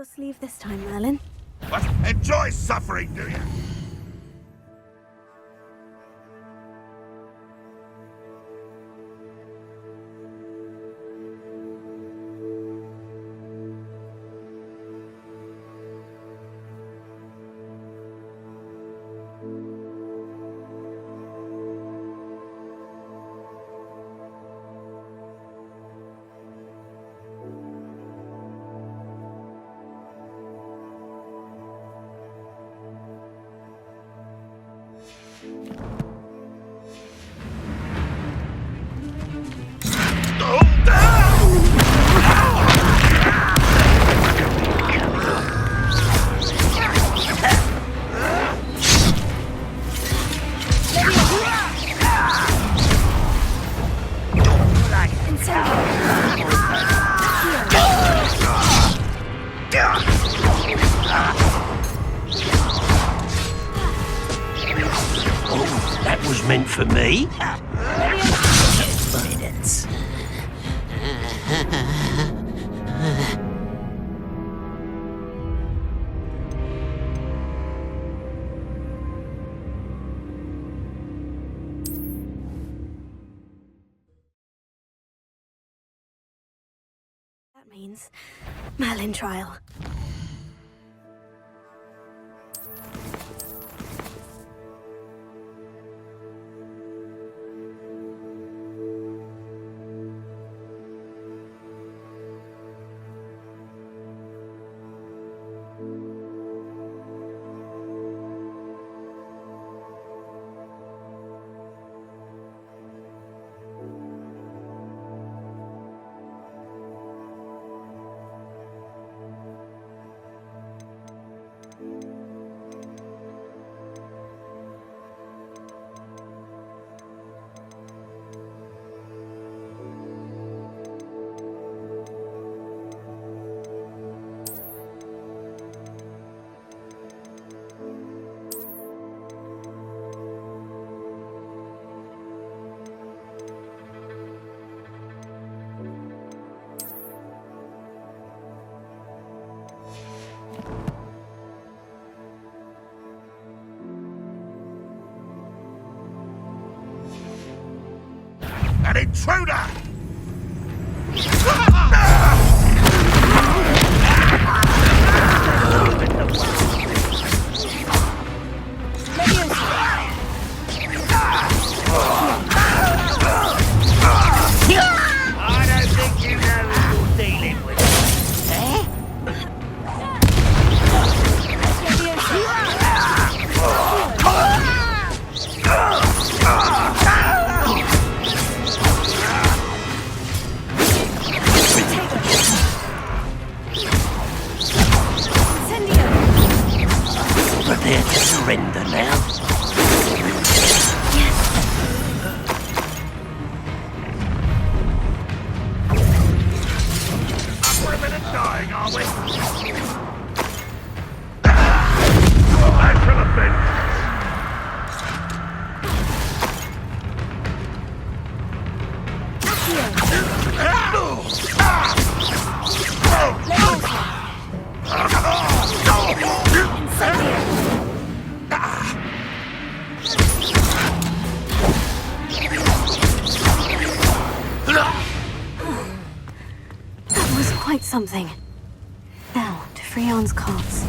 sleeve this time, Merlin. But enjoy suffering, do you? Oh, that was meant for me. Minutes. That means Merlin trial. An intruder! I don't think you know who you're dealing with. Prepare to surrender now. We're a minute dying, are we? Back to the bench! That was quite something. Now, to Freon's cards.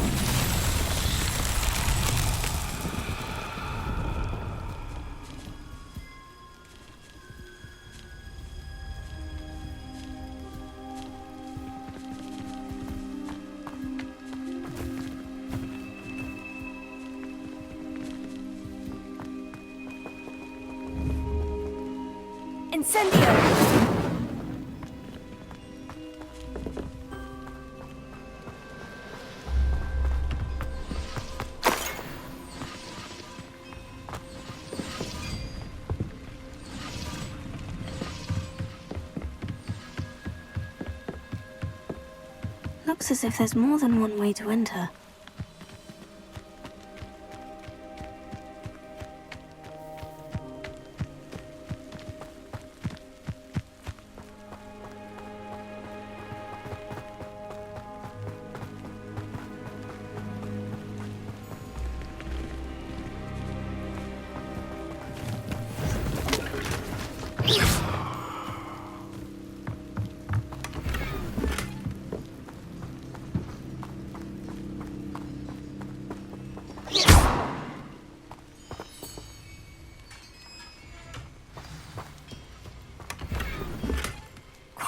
Incendio! Looks as if there's more than one way to enter.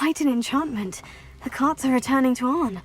quite an enchantment. The carts are returning to Arn.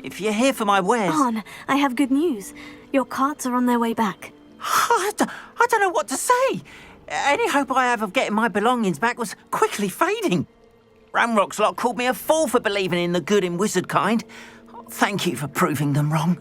If you're here for my wares... Arn, I have good news. Your carts are on their way back. I don't know what to say. Any hope I have of getting my belongings back was quickly fading. Ramrock's lot called me a fool for believing in the good in wizard kind. Thank you for proving them wrong.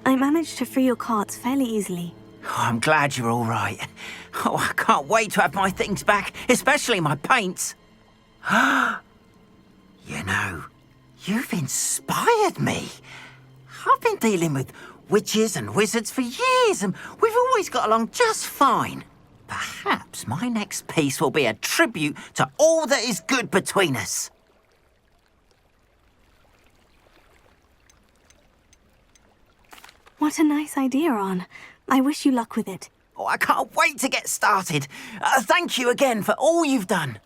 I managed to free your carts fairly easily. Oh, I'm glad you're all right. Oh, I can't wait to have my things back, especially my paints. You know, you've inspired me. I've been dealing with witches and wizards for years, and we've always got along just fine. Perhaps my next piece will be a tribute to all that is good between us. What a nice idea, Arn. I wish you luck with it. Oh, I can't wait to get started. Thank you again for all you've done.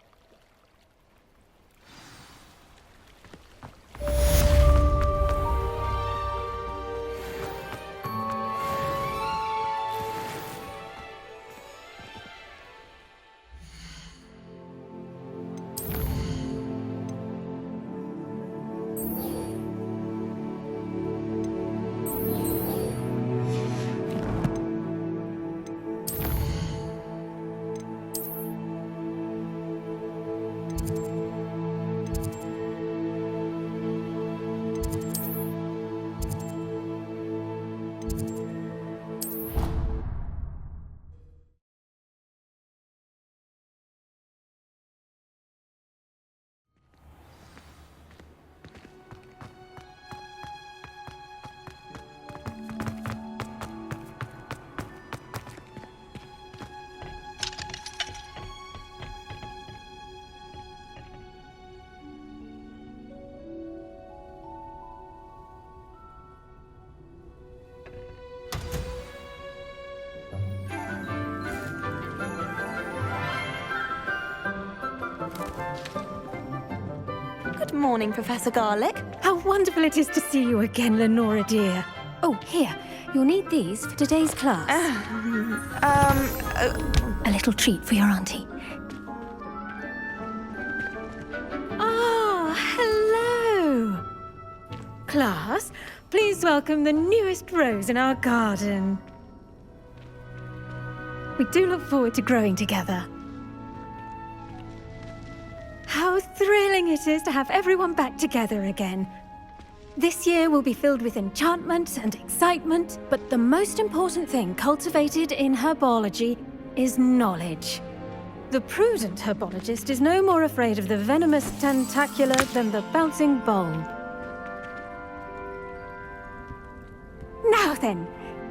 Good morning, Professor Garlic. How wonderful it is to see you again, Lenora dear. Oh, here, you'll need these for today's class. A little treat for your auntie. Ah, hello. Class, please welcome the newest rose in our garden. We do look forward to growing together. How thrilling it is to have everyone back together again. This year will be filled with enchantment and excitement, but the most important thing cultivated in herbology is knowledge. The prudent herbologist is no more afraid of the venomous tentacula than the bouncing bulb. Now then,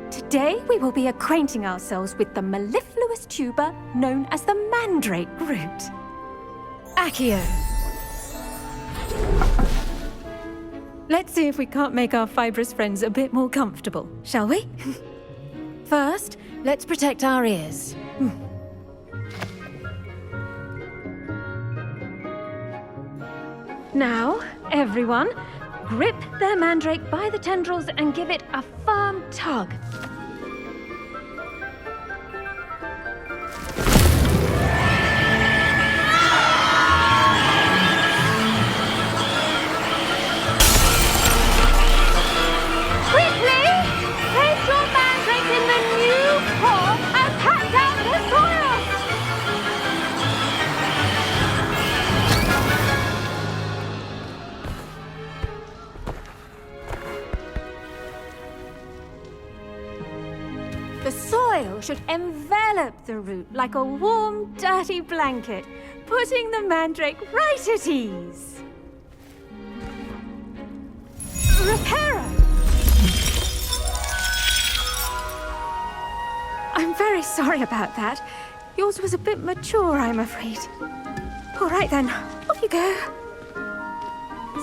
today we will be acquainting ourselves with the mellifluous tuber known as the mandrake root. Accio. Let's see if we can't make our fibrous friends a bit more comfortable, shall we? first, let's protect our ears. Now, everyone, grip their mandrake by the tendrils and give it a firm tug. Quickly, place your mandrake in the new core and pat down the soil. The soil should envelop the root like a warm, dirty blanket, putting the mandrake right at ease. Repairer! I'm very sorry about that. Yours was a bit mature, I'm afraid. All right then, off you go.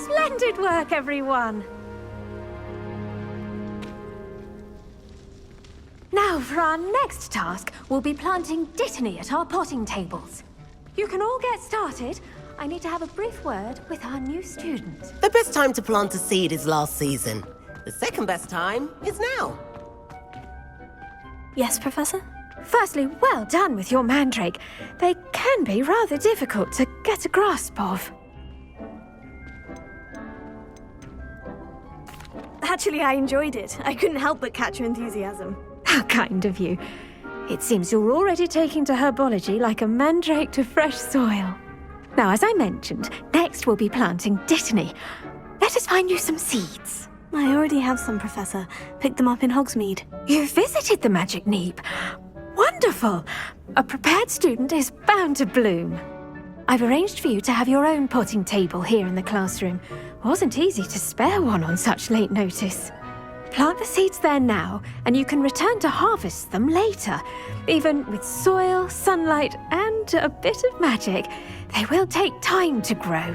Splendid work, everyone. Now, for our next task, we'll be planting dittany at our potting tables. You can all get started. I need to have a brief word with our new student. The best time to plant a seed is last season. The second best time is now. Yes, Professor? Firstly, well done with your mandrake. They can be rather difficult to get a grasp of. Actually, I enjoyed it. I couldn't help but catch your enthusiasm. How kind of you. It seems you're already taking to herbology like a mandrake to fresh soil. Now, as I mentioned, next we'll be planting dittany. Let us find you some seeds. I already have some, Professor. Picked them up in Hogsmeade. You visited the Magic Neep. Wonderful! A prepared student is bound to bloom. I've arranged for you to have your own potting table here in the classroom. Wasn't easy to spare one on such late notice. Plant the seeds there now, and you can return to harvest them later. Even with soil, sunlight, and a bit of magic, they will take time to grow.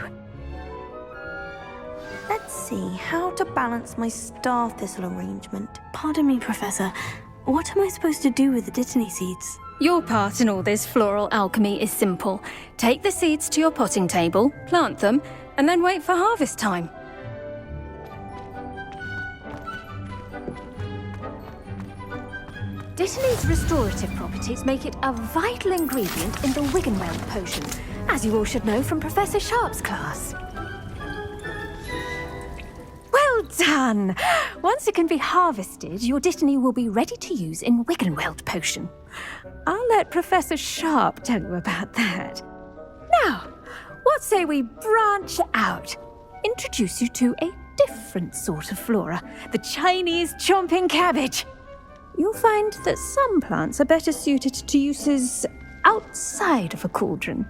Let's see how to balance my star thistle arrangement. Pardon me, Professor. What am I supposed to do with the dittany seeds? Your part in all this floral alchemy is simple. Take the seeds to your potting table, plant them, and then wait for harvest time. Dittany's restorative properties make it a vital ingredient in the Wiggenweld potion, as you all should know from Professor Sharp's class. Well done! Once it can be harvested, your dittany will be ready to use in Wiggenweld potion. I'll let Professor Sharp tell you about that. Now, what say we branch out? Introduce you to a different sort of flora, the Chinese chomping cabbage. You'll find that some plants are better suited to uses outside of a cauldron.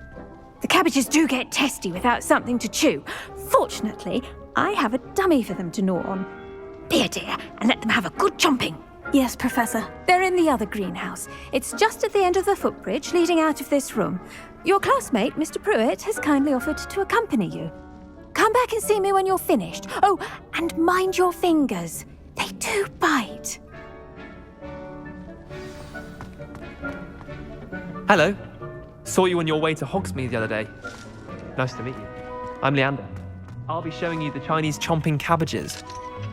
The cabbages do get testy without something to chew. Fortunately, I have a dummy for them to gnaw on. Be a dear and let them have a good chomping. Yes, Professor. They're in the other greenhouse. It's just at the end of the footbridge leading out of this room. Your classmate, Mr. Pruitt, has kindly offered to accompany you. Come back and see me when you're finished. Oh, and mind your fingers. They do bite. Hello. Saw you on your way to Hogsmeade the other day. Nice to meet you. I'm Leander. I'll be showing you the Chinese chomping cabbages.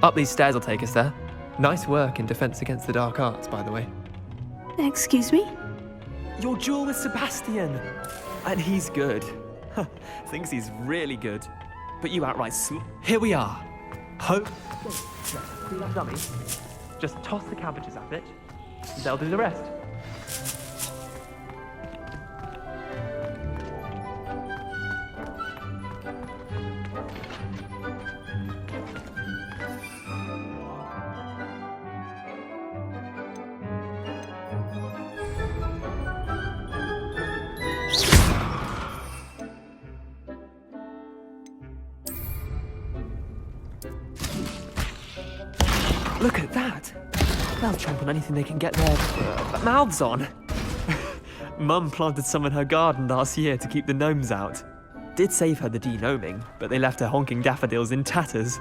Up these stairs will take us there. Nice work in Defense Against the Dark Arts, by the way. Excuse me? Your duel with Sebastian. And he's good. Thinks he's really good. But you outright Here we are. Hope. See that dummy? Just toss the cabbages at it. They'll do the rest. Look at that! They'll chomp on anything they can get their mouths on. Mum planted some in her garden last year to keep the gnomes out. Did save her the de-gnoming, but they left her honking daffodils in tatters.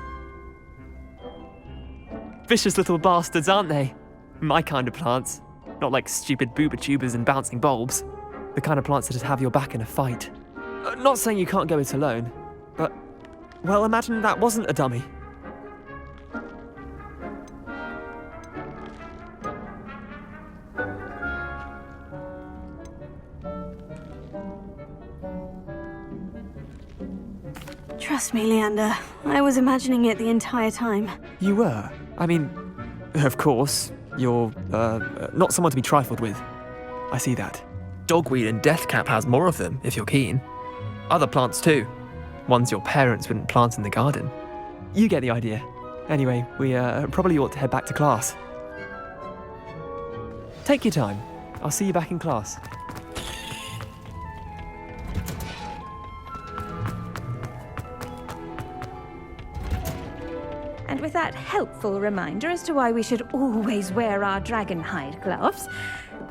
Vicious little bastards, aren't they? My kind of plants. Not like stupid booba tubers and bouncing bulbs. The kind of plants that just have your back in a fight. Not saying you can't go it alone, but, well, imagine that wasn't a dummy. Trust me, Leander. I was imagining it the entire time. You were? I mean, of course, you're, not someone to be trifled with. I see that. Dogweed and deathcap has more of them, if you're keen. Other plants too. Ones your parents wouldn't plant in the garden. You get the idea. Anyway, we probably ought to head back to class. Take your time. I'll see you back in class. And with that helpful reminder as to why we should always wear our dragon hide gloves,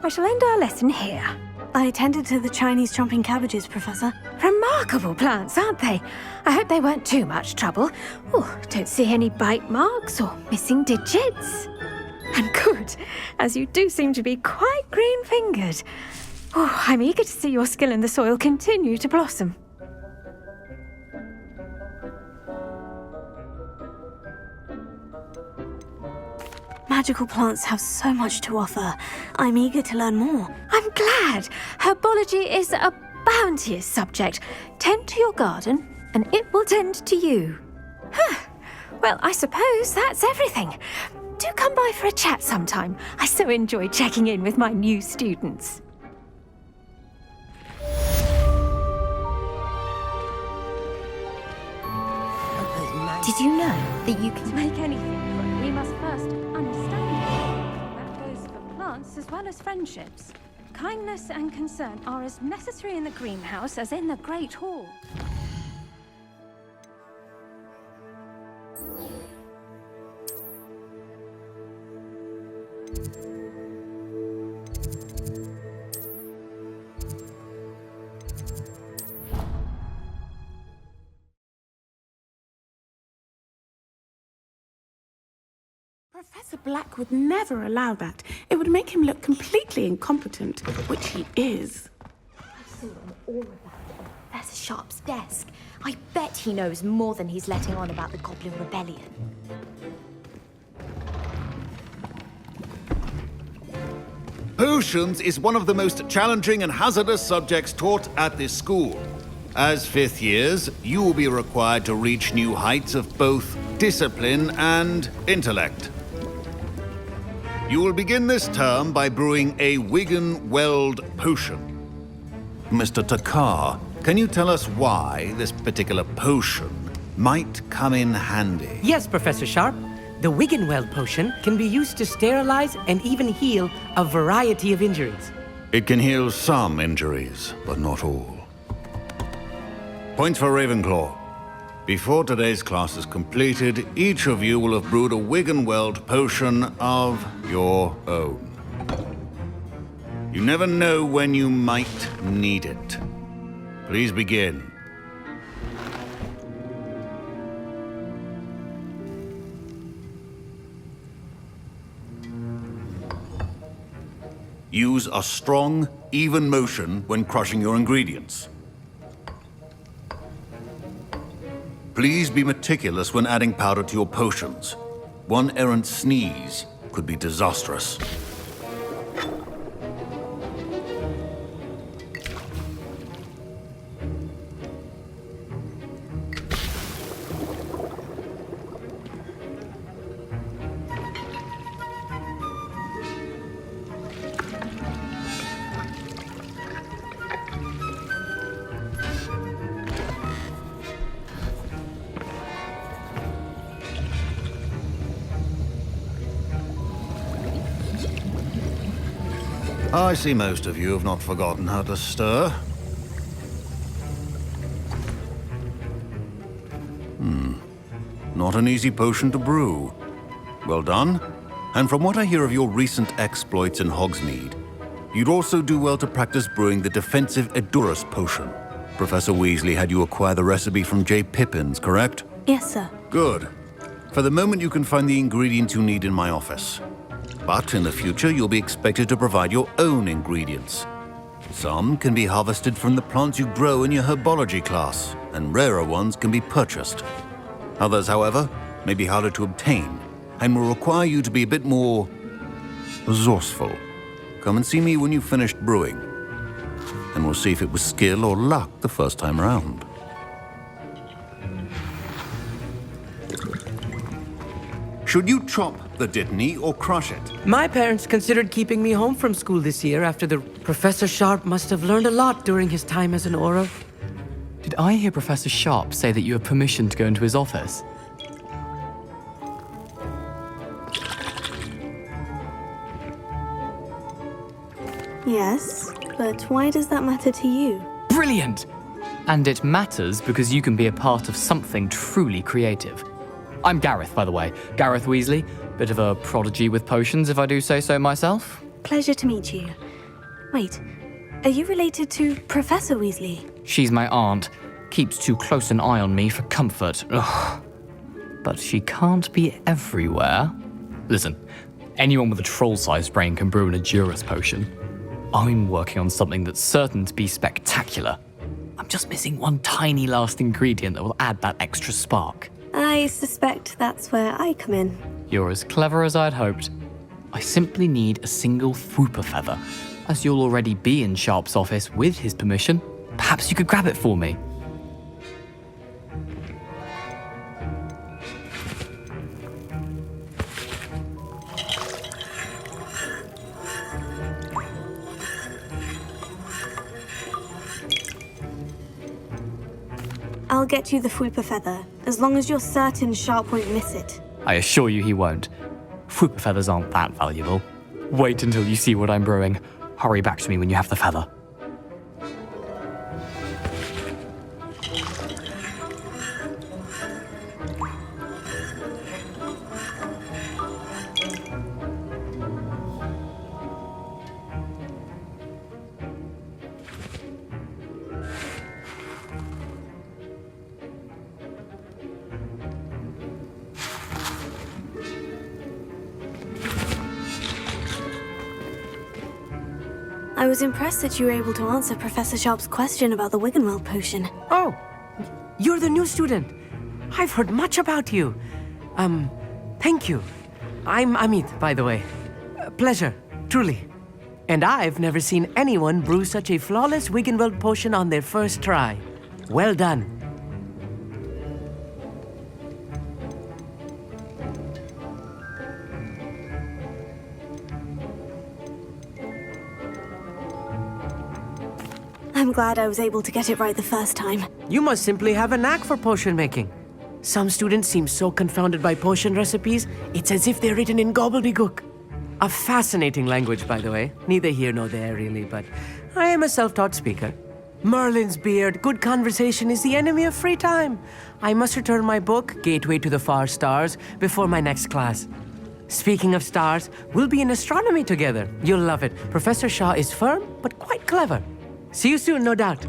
I shall end our lesson here. I tended to the Chinese chomping cabbages, Professor. Remarkable plants, aren't they? I hope they weren't too much trouble. Oh, don't see any bite marks or missing digits. And good, as you do seem to be quite green-fingered. Oh, I'm eager to see your skill in the soil continue to blossom. Magical plants have so much to offer. I'm eager to learn more. I'm glad. Herbology is a bounteous subject. Tend to your garden, and it will tend to you. Well, I suppose that's everything. Do come by for a chat sometime. I so enjoy checking in with my new students. Did you know that you can To make anything grow, we must first understand it. That goes for plants as well as friendships. Kindness and concern are as necessary in the greenhouse as in the Great Hall. Professor Black would never allow that. It would make him look completely incompetent, which he is. I saw them all about Professor Sharp's desk. I bet he knows more than he's letting on about the Goblin Rebellion. Potions is one of the most challenging and hazardous subjects taught at this school. As fifth years, you will be required to reach new heights of both discipline and intellect. You will begin this term by brewing a Wigan-Weld potion. Mr. Takar, can you tell us why this particular potion might come in handy? Yes, Professor Sharp. The Wigan-Weld potion can be used to sterilize and even heal a variety of injuries. It can heal some injuries, but not all. Points for Ravenclaw. Before today's class is completed, each of you will have brewed a Wigan-Weld potion of your own. You never know when you might need it. Please begin. Use a strong, even motion when crushing your ingredients. Please be meticulous when adding powder to your potions. One errant sneeze could be disastrous. I see most of you have not forgotten how to stir. Not an easy potion to brew. Well done. And from what I hear of your recent exploits in Hogsmeade, you'd also do well to practice brewing the defensive Edurus potion. Professor Weasley had you acquire the recipe from J. Pippins, correct? Yes, sir. Good. For the moment, you can find the ingredients you need in my office. But in the future, you'll be expected to provide your own ingredients. Some can be harvested from the plants you grow in your herbology class, and rarer ones can be purchased. Others, however, may be harder to obtain, and will require you to be a bit more resourceful. Come and see me when you've finished brewing, and we'll see if it was skill or luck the first time around. Should you chop the Dittany or crush it? My parents considered keeping me home from school this year after the Professor Sharp must have learned a lot during his time as an Auror. Did I hear Professor Sharp say that you have permission to go into his office? Yes, but why does that matter to you? Brilliant! And it matters because you can be a part of something truly creative. I'm Gareth, by the way. Gareth Weasley. Bit of a prodigy with potions, if I do say so myself. Pleasure to meet you. Wait, are you related to Professor Weasley? She's my aunt. Keeps too close an eye on me for comfort. Ugh. But she can't be everywhere. Listen, anyone with a troll-sized brain can brew an Adurus potion. I'm working on something that's certain to be spectacular. I'm just missing one tiny last ingredient that will add that extra spark. I suspect that's where I come in. You're as clever as I'd hoped. I simply need a single Fwooper feather. As you'll already be in Sharp's office with his permission, perhaps you could grab it for me. I'll get you the Fwooper feather, as long as you're certain Sharp won't miss it. I assure you he won't. Fwooper feathers aren't that valuable. Wait until you see what I'm brewing. Hurry back to me when you have the feather. I was impressed that you were able to answer Professor Sharp's question about the Wiggenweld potion. Oh, you're the new student. I've heard much about you. Thank you. I'm Amit, by the way. Pleasure, truly. And I've never seen anyone brew such a flawless Wiggenweld potion on their first try. Well done. I'm glad I was able to get it right the first time. You must simply have a knack for potion making. Some students seem so confounded by potion recipes, it's as if they're written in gobbledygook. A fascinating language, by the way. Neither here nor there, really, but I am a self-taught speaker. Merlin's beard, good conversation is the enemy of free time. I must return my book, Gateway to the Far Stars, before my next class. Speaking of stars, we'll be in astronomy together. You'll love it. Professor Shaw is firm, but quite clever. See you soon, no doubt.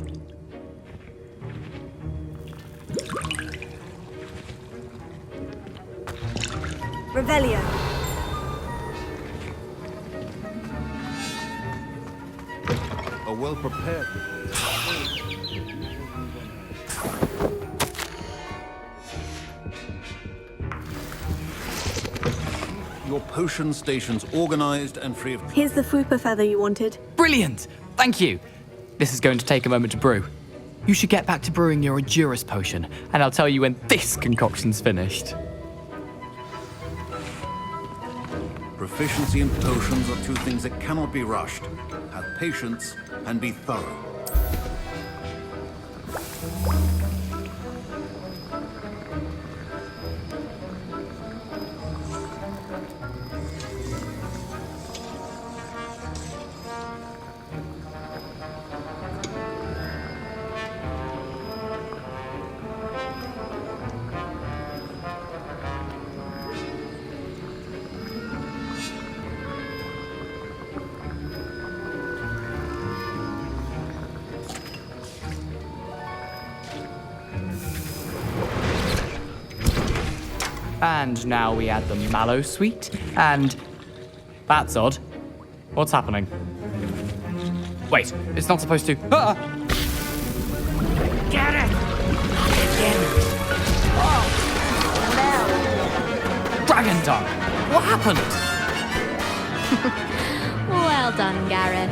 Revelio. A well-prepared... Your potion station's organized and free of... Here's the Fwooper feather you wanted. Brilliant! Thank you. This is going to take a moment to brew. You should get back to brewing your Adurus potion, and I'll tell you when this concoction's finished. Proficiency in potions are two things that cannot be rushed. Have patience and be thorough. And now we add the mallow sweet, and That's odd. What's happening? Wait, it's not supposed to. Ah! Get it! Dragon Dunk! What happened? Well done, Gareth.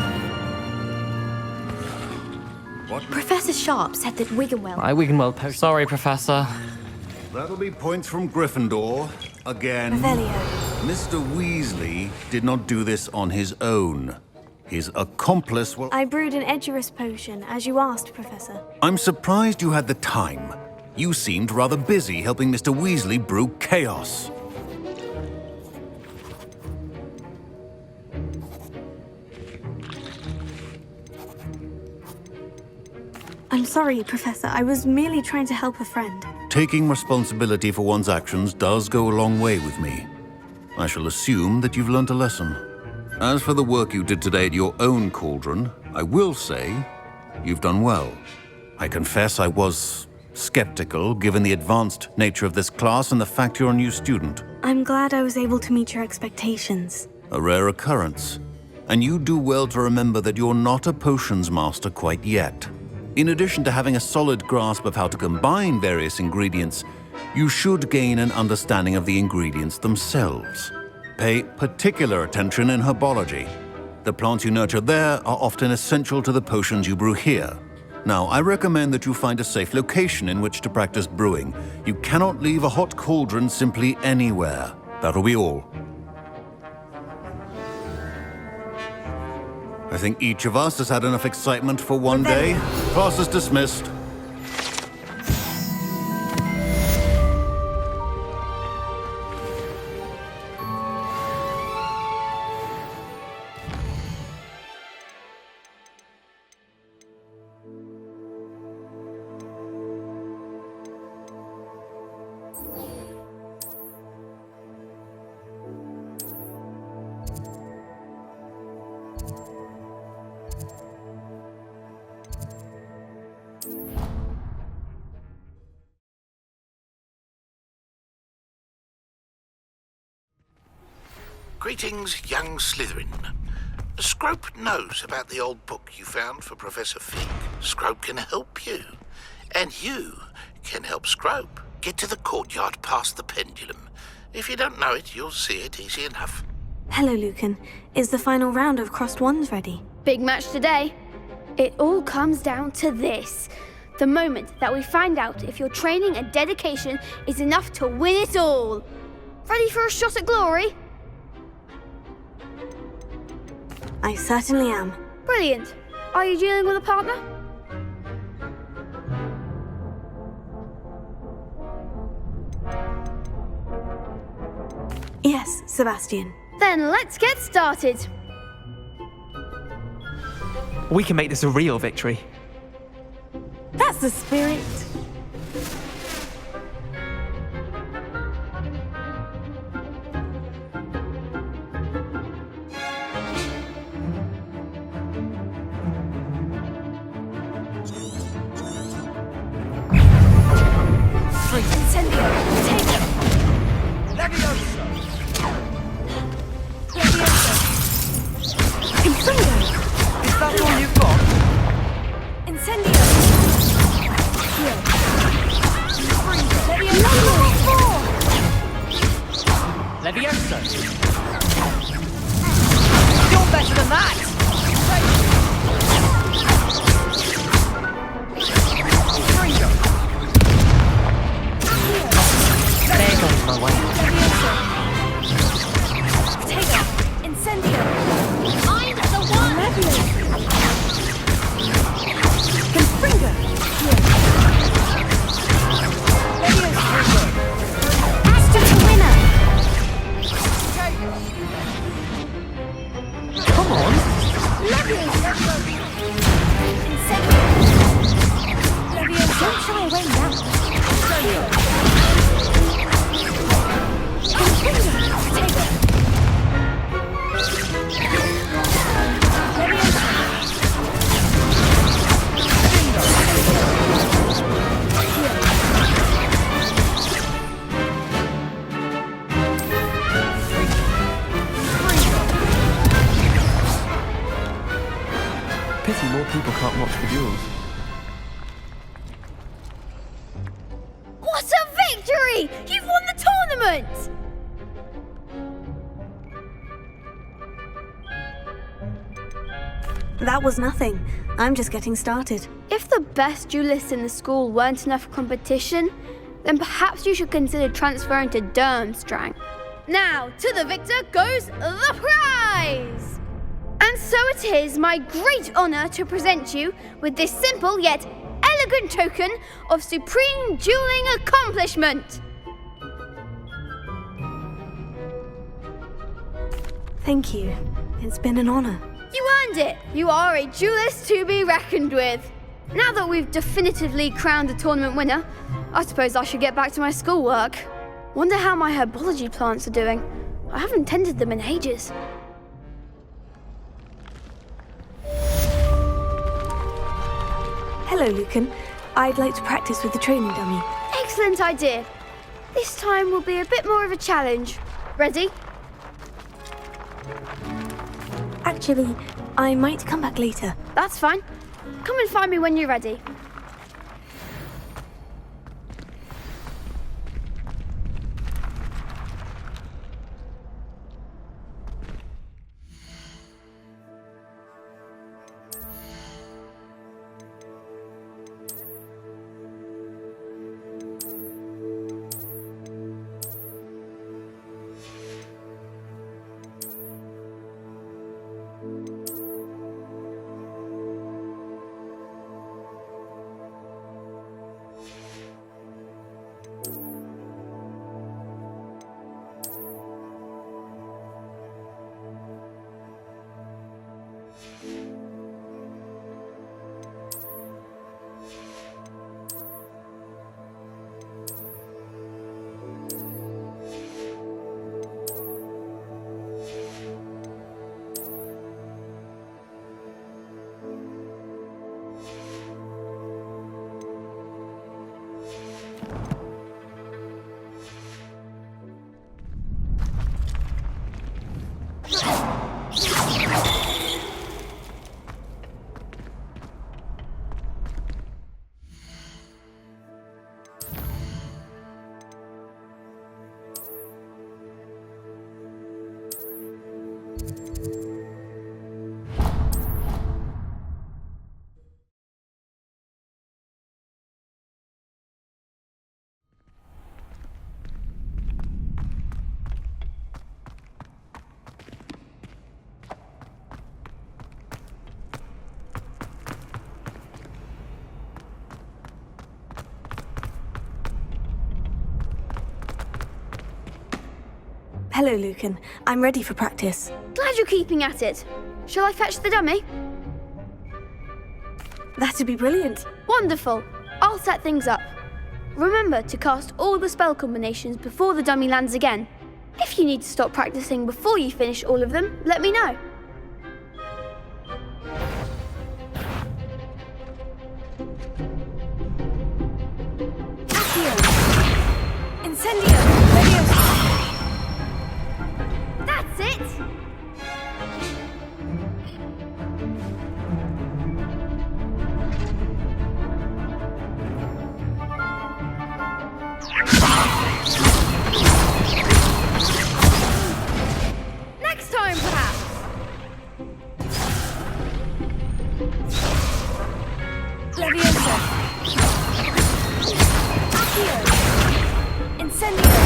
What? Professor Sharp said that Wiggenweld... My Wiggenweld post. Sorry, Professor. That'll be points from Gryffindor. Again. Revelio. Mr. Weasley did not do this on his own. His accomplice will... I brewed an Edurus potion, as you asked, Professor. I'm surprised you had the time. You seemed rather busy helping Mr. Weasley brew chaos. I'm sorry, Professor. I was merely trying to help a friend. Taking responsibility for one's actions does go a long way with me. I shall assume that you've learnt a lesson. As for the work you did today at your own cauldron, I will say you've done well. I confess I was skeptical, given the advanced nature of this class and the fact you're a new student. I'm glad I was able to meet your expectations. A rare occurrence. And you do well to remember that you're not a potions master quite yet. In addition to having a solid grasp of how to combine various ingredients, you should gain an understanding of the ingredients themselves. Pay particular attention in herbology. The plants you nurture there are often essential to the potions you brew here. Now, I recommend that you find a safe location in which to practice brewing. You cannot leave a hot cauldron simply anywhere. That'll be all. I think each of us has had enough excitement for one day. Class is dismissed. Greetings, young Slytherin. Scrope knows about the old book you found for Professor Fig. Scrope can help you. And you can help Scrope. Get to the courtyard past the pendulum. If you don't know it, you'll see it easy enough. Hello, Lucan. Is the final round of Crossed Wands ready? Big match today. It all comes down to this. The moment that we find out if your training and dedication is enough to win it all. Ready for a shot at glory? I certainly am. Brilliant. Are you dealing with a partner? Yes, Sebastian. Then let's get started. We can make this a real victory. That's the spirit. Incendio, take it. Leviosa! Confringo! Is that all you've got? Incendio! Leviosa! You're better than that! There goes my way. Potato, Incendio. I'm the one. Confringo! Aston the winner. Come on. Incendio. Leviosa. Don't shy away now. pity more people can't watch the duels. What a victory! You've won the tournament! That was nothing. I'm just getting started. If the best duelists in the school weren't enough for competition, then perhaps you should consider transferring to Durmstrang. Now, to the victor goes the prize! And so it is my great honour to present you with this simple yet elegant token of supreme dueling accomplishment. Thank you. It's been an honour. You earned it! You are a duelist to be reckoned with. Now that we've definitively crowned the tournament winner, I suppose I should get back to my schoolwork. Wonder how my herbology plants are doing. I haven't tended them in ages. Hello, Lucan. I'd like to practice with the training dummy. Excellent idea. This time will be a bit more of a challenge. Ready? Actually, I might come back later. That's fine. Come and find me when you're ready. Hello, Lucan. I'm ready for practice. Glad you're keeping at it. Shall I fetch the dummy? That'd be brilliant. Wonderful. I'll set things up. Remember to cast all the spell combinations before the dummy lands again. If you need to stop practicing before you finish all of them, let me know. Incendio! That's it! Next time, perhaps! Leviosa! Accio! Incendio!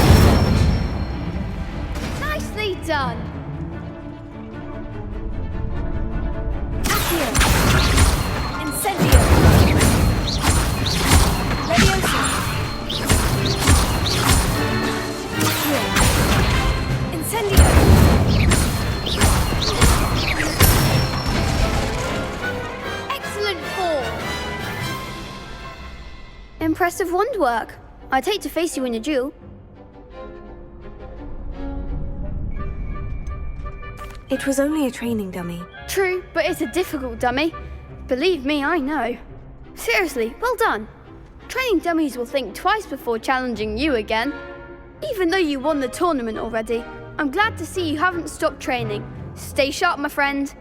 Nicely done! Accio! Incendio! Leviosa! Accio! Incendio! Excellent form! Impressive wand work. I'd hate to face you in a duel. It was only a training dummy. True, but it's a difficult dummy. Believe me, I know. Seriously, well done. Training dummies will think twice before challenging you again. Even though you won the tournament already, I'm glad to see you haven't stopped training. Stay sharp, my friend.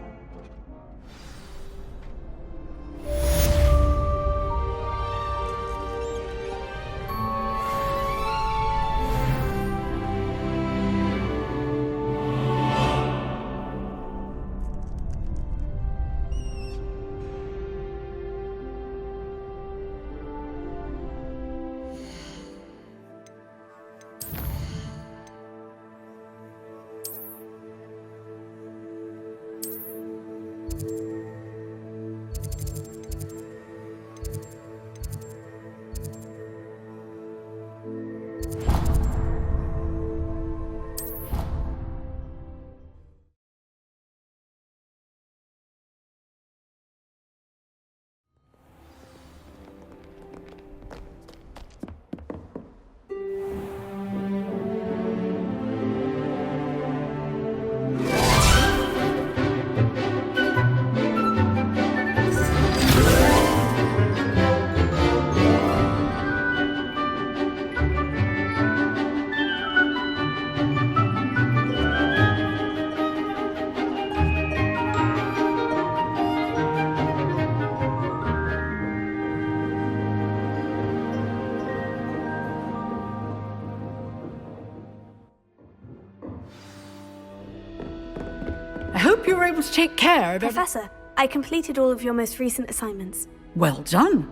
hope you were able to take care of Professor, I completed all of your most recent assignments. Well done.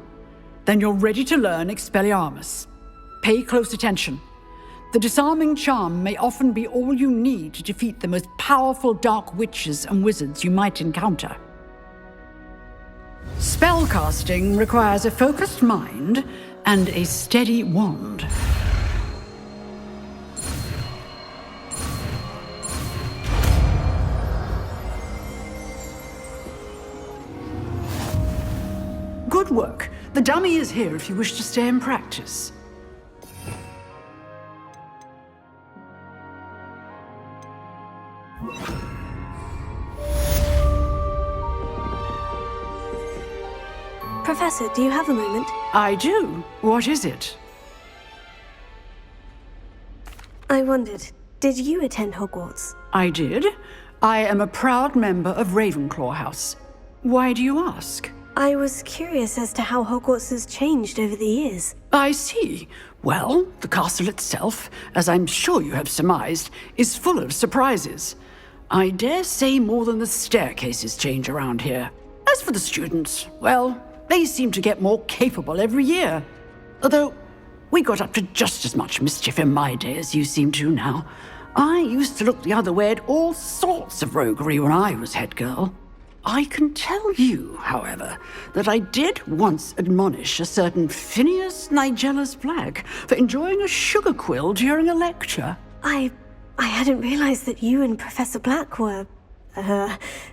Then you're ready to learn Expelliarmus. Pay close attention. The disarming charm may often be all you need to defeat the most powerful dark witches and wizards you might encounter. Spellcasting requires a focused mind and a steady wand. Good work. The dummy is here if you wish to stay and practice. Professor, do you have a moment? I do. What is it? I wondered, did you attend Hogwarts? I did. I am a proud member of Ravenclaw House. Why do you ask? I was curious as to how Hogwarts has changed over the years. I see. Well, the castle itself, as I'm sure you have surmised, is full of surprises. I dare say more than the staircases change around here. As for the students, well, they seem to get more capable every year. Although, we got up to just as much mischief in my day as you seem to now. I used to look the other way at all sorts of roguery when I was head girl. I can tell you, however, that I did once admonish a certain Phineas Nigellus Black for enjoying a sugar quill during a lecture. I hadn't realized that you and Professor Black were,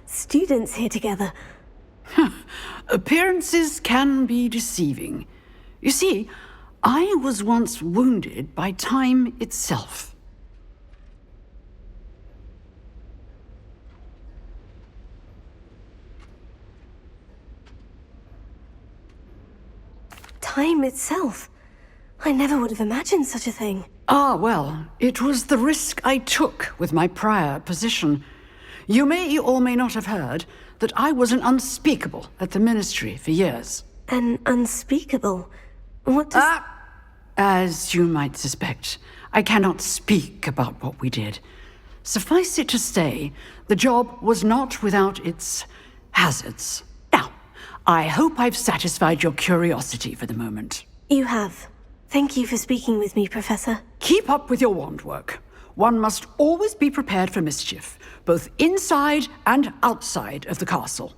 students here together. Appearances can be deceiving. You see, I was once wounded by time itself. Time itself? I never would have imagined such a thing. Ah, well, it was the risk I took with my prior position. You may or may not have heard that I was an unspeakable at the Ministry for years. An unspeakable? What does... As you might suspect, I cannot speak about what we did. Suffice it to say, the job was not without its hazards. Now, I hope I've satisfied your curiosity for the moment. You have. Thank you for speaking with me, Professor. Keep up with your wand work. One must always be prepared for mischief, both inside and outside of the castle.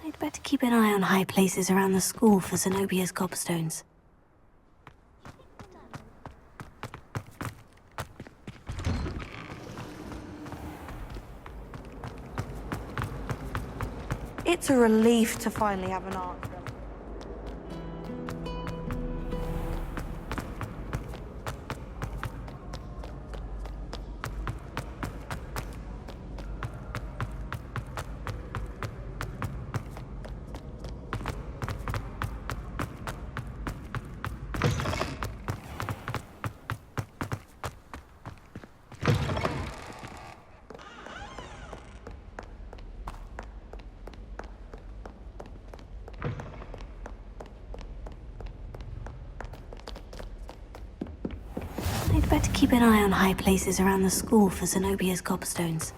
I'd better keep an eye on high places around the school for Zenobia's gobstones. It's a relief to finally have an answer. I'd better keep an eye on high places around the school for Zenobia's gobstones.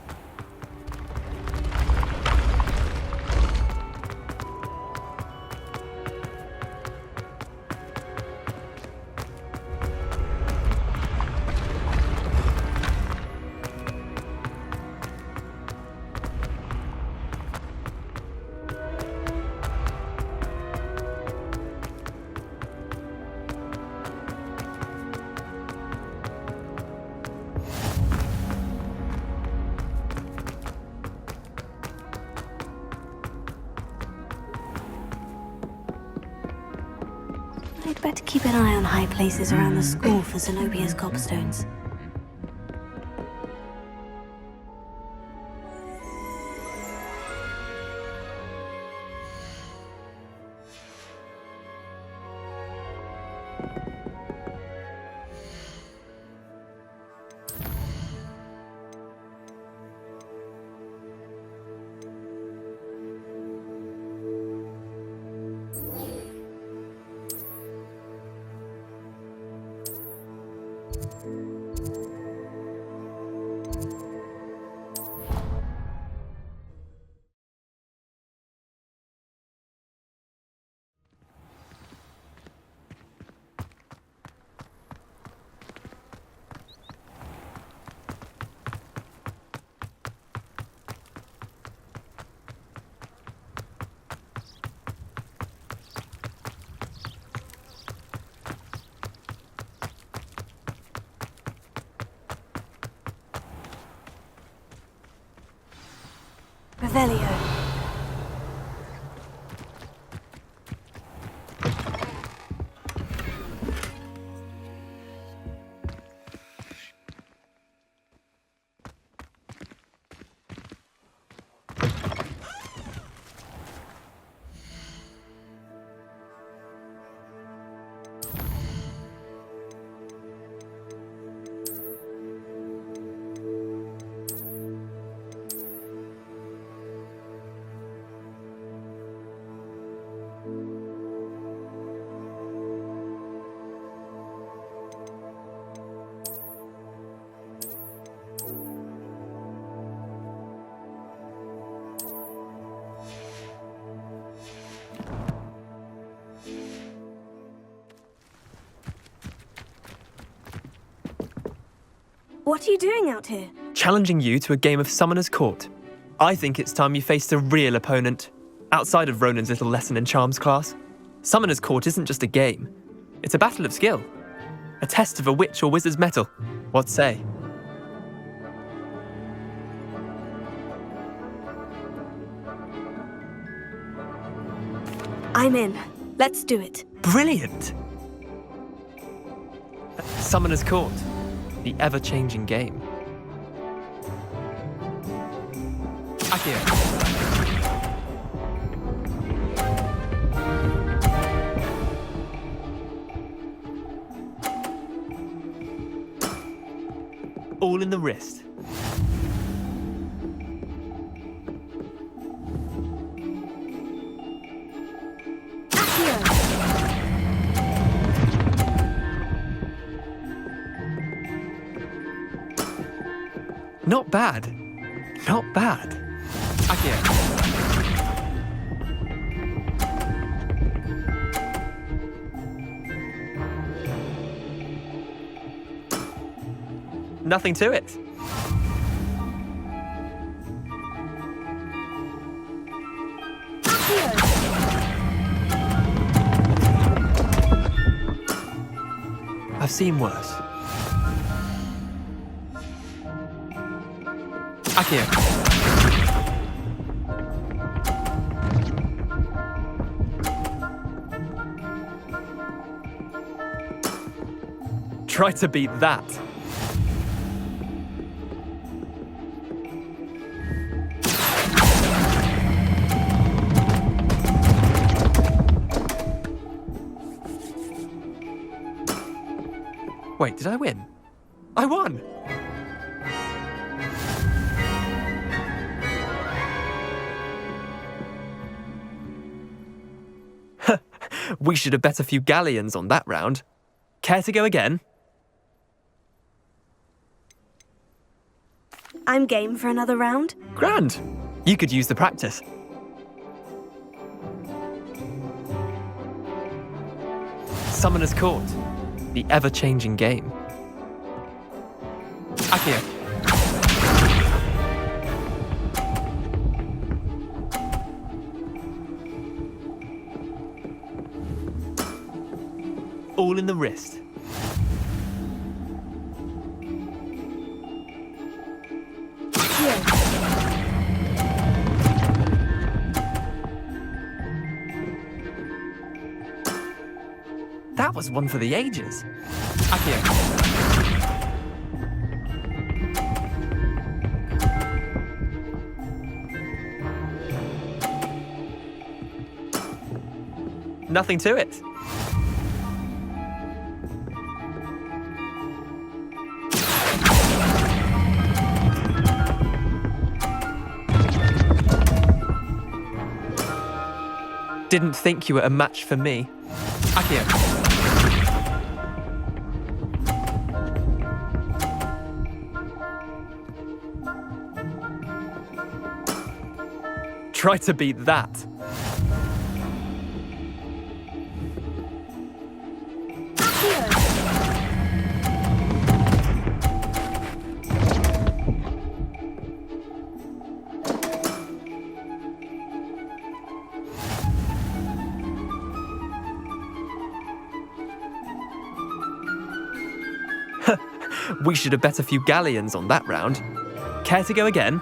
I'd better keep an eye on high places around the school for Zenobia's gobstones. Revelio. What are you doing out here? Challenging you to a game of Summoner's Court. I think it's time you faced a real opponent, outside of Ronan's little lesson in charms class. Summoner's Court isn't just a game. It's a battle of skill. A test of a witch or wizard's mettle. What say? I'm in. Let's do it. Brilliant! Summoner's Court. The ever-changing game. Akio. All in the wrist. Not bad. Not bad. Akio. Nothing to it. I've seen worse. Akio. Try to beat that. Wait, did I win? I won! We should have bet a few galleons on that round. Care to go again? I'm game for another round. Grand! You could use the practice. Summoner's Court. The ever-changing game. Akio. All in the wrist. That was one for the ages. Akio. Nothing to it. didn't think you were a match for me. Akio. Try to beat that. We should have bet a few galleons on that round. Care to go again?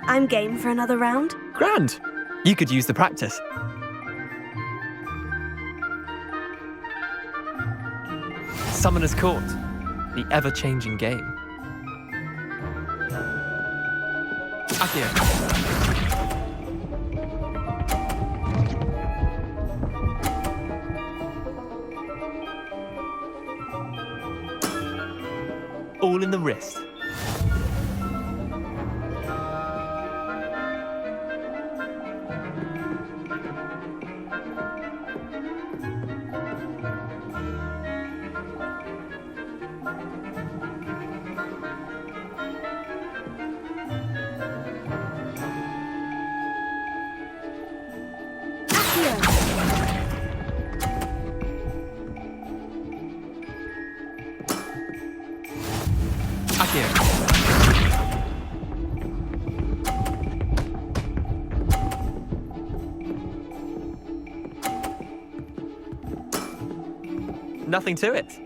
I'm game for another round. Grand. You could use the practice. Summoner's Court. The ever-changing game. Akio. All in the wrist. Nothing to it.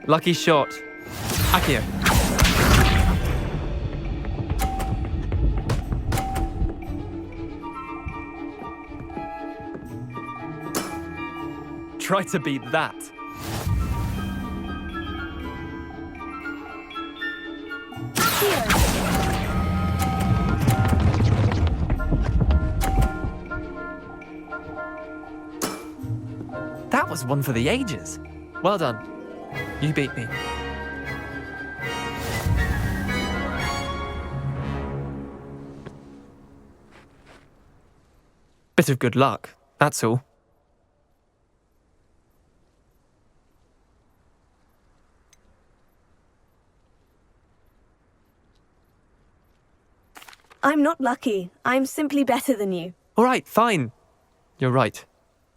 Lucky shot. Akio. Try to beat that. That was one for the ages. Well done. You beat me. Bit of good luck, that's all. I'm not lucky. I'm simply better than you. All right, fine. You're right.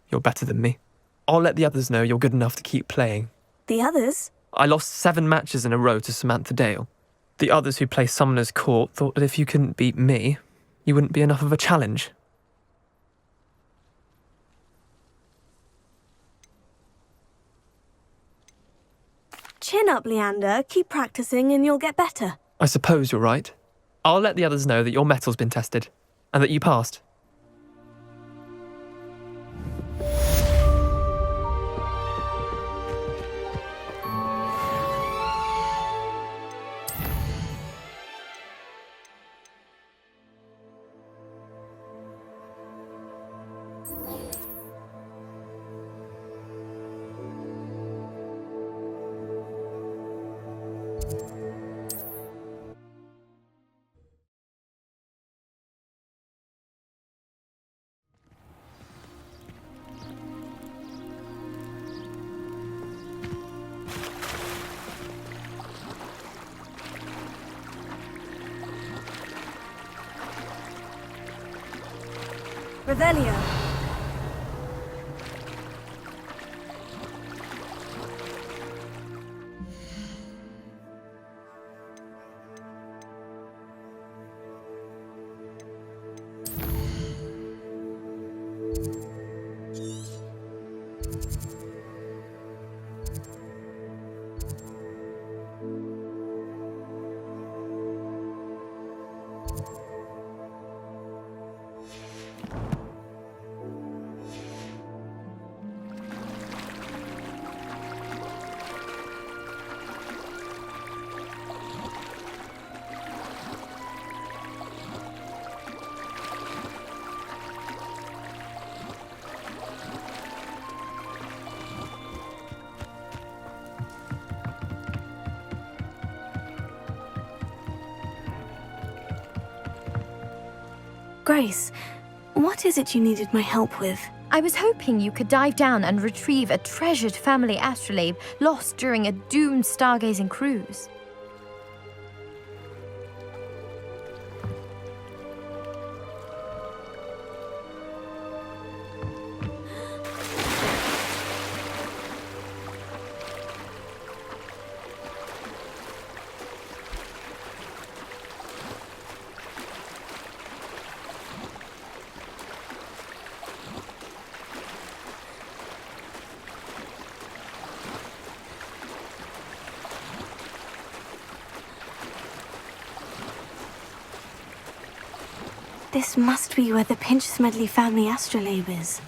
You're better than me. I'll let the others know you're good enough to keep playing. The others? I lost 7 matches in a row to Samantha Dale. The others who play Summoner's Court thought that if you couldn't beat me, you wouldn't be enough of a challenge. Chin up, Leander. Keep practicing and you'll get better. I suppose you're right. I'll let the others know that your metal's been tested, and that you passed. Revelio. Grace, what is it you needed my help with? I was hoping you could dive down and retrieve a treasured family astrolabe lost during a doomed stargazing cruise. This must be where the Pinch-Smedley family astrolabe is.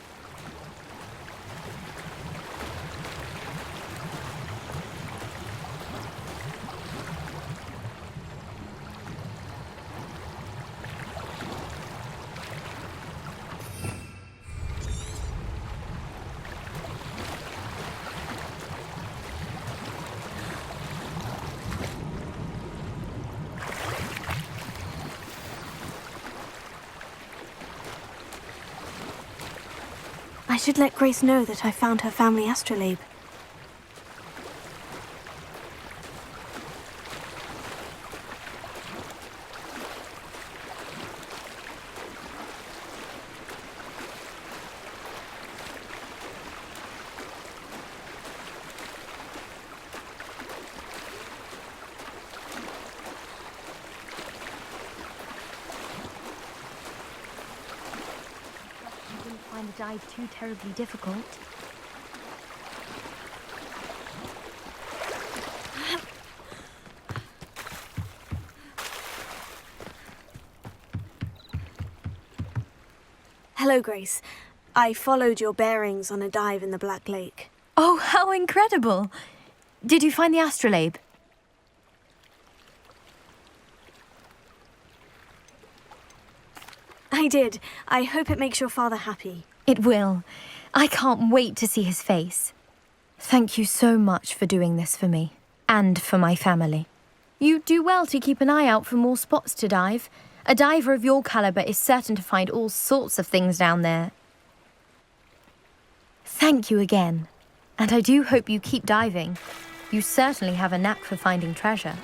I should let Grace know that I found her family astrolabe. Find the dive too terribly difficult. Hello, Grace. I followed your bearings on a dive in the Black Lake. Oh, how incredible! Did you find the astrolabe? I did. I hope it makes your father happy. It will. I can't wait to see his face. Thank you so much for doing this for me, and for my family. You do well to keep an eye out for more spots to dive. A diver of your caliber is certain to find all sorts of things down there. Thank you again, and I do hope you keep diving. You certainly have a knack for finding treasure.